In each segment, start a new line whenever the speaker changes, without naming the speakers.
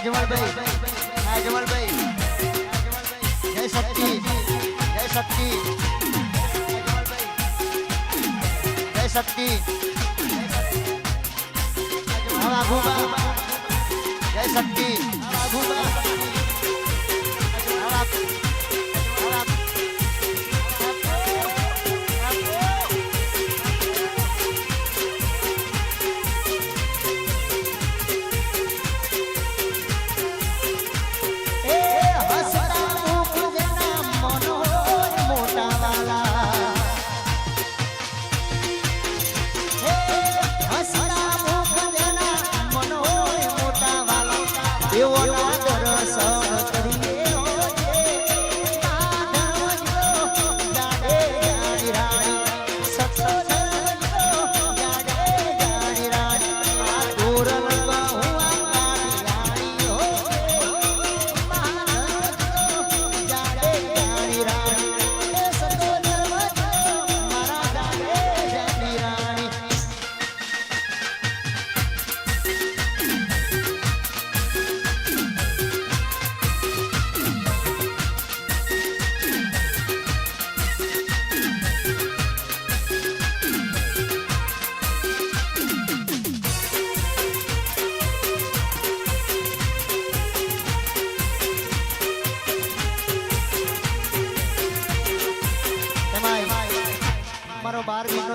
અજમલભાઈ જય શક્તિ જય શક્તિ જય શક્તિ જય શક્તિ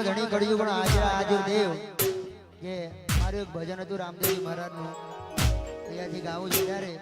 ધણી કડિયું પણ આજે દેવ કે મારું એક ભજન હતું રામદેવજી મહારાજનું અહીંયાથી ગાવું છે ત્યારે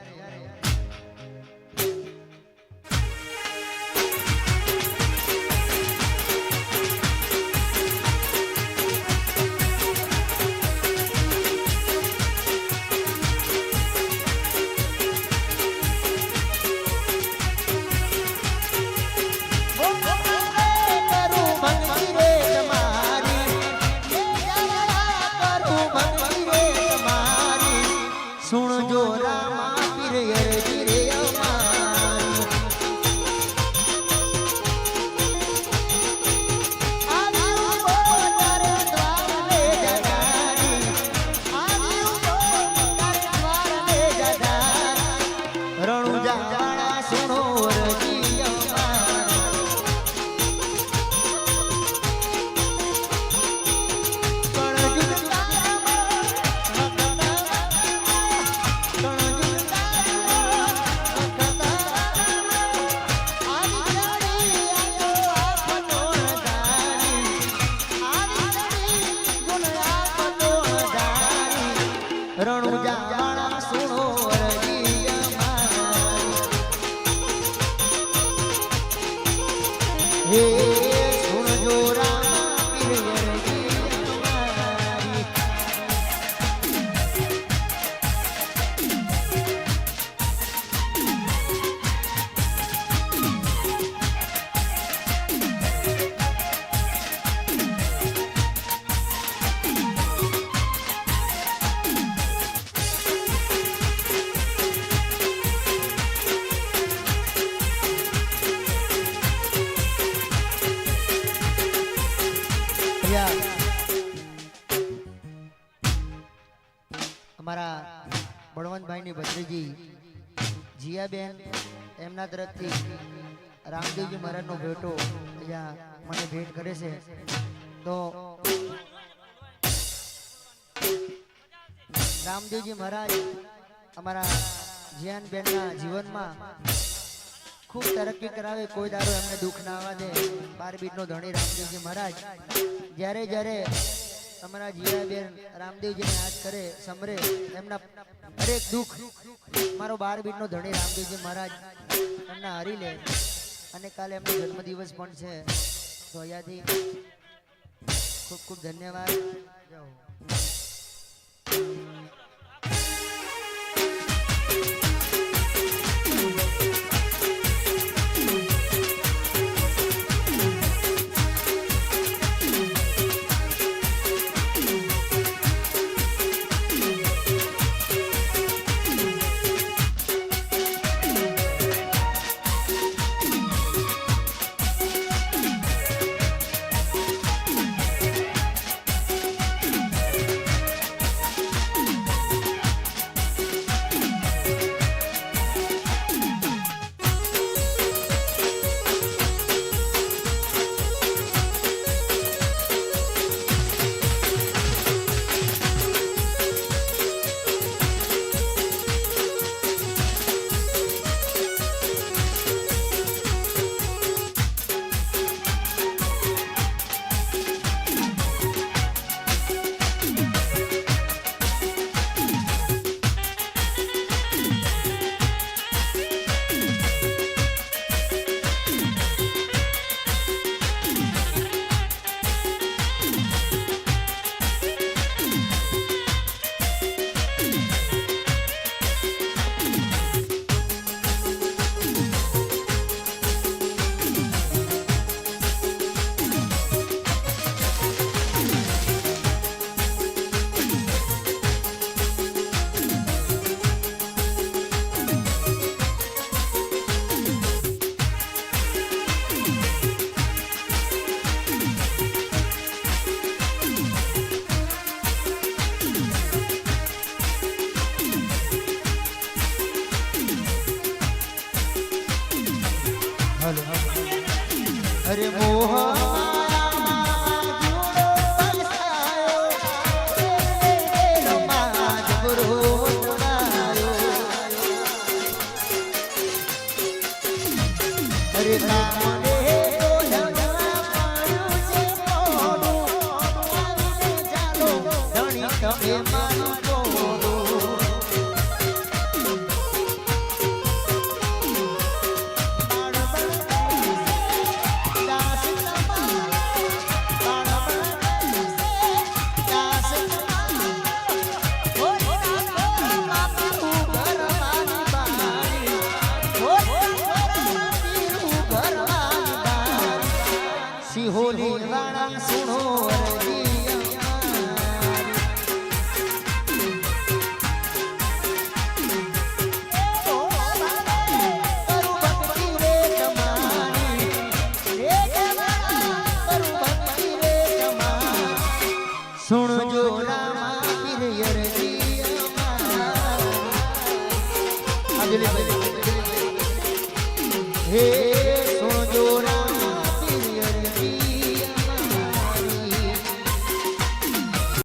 અમારા બળવંતભાઈની ભત્રીજી જીયાબેન એમના તરફથી રામદેવજી મહારાજનો ભેટો અહીંયા મને ભેટ કરે છે તો રામદેવજી મહારાજ અમારા જીયાનબેનના જીવનમાં ખૂબ તરક્કી કરાવે, કોઈ દારો એમને દુઃખ ના આવવા દે. 12 બીટનો ધણી રામદેવજી મહારાજ જ્યારે જ્યારે અમારા જીયાબેન રામદેવજીને યાદ કરે સમરે એમના દરેક દુઃખ મારો 12 બીટનો ધણી રામદેવજી મહારાજ એમના હરી લે. અને કાલે એમનો જન્મદિવસ પણ છે તો અહીંયાથી ખૂબ ખૂબ ધન્યવાદ. અરે મોહ સિહોરી વાળા સુણો સુણજો રામા પીર હે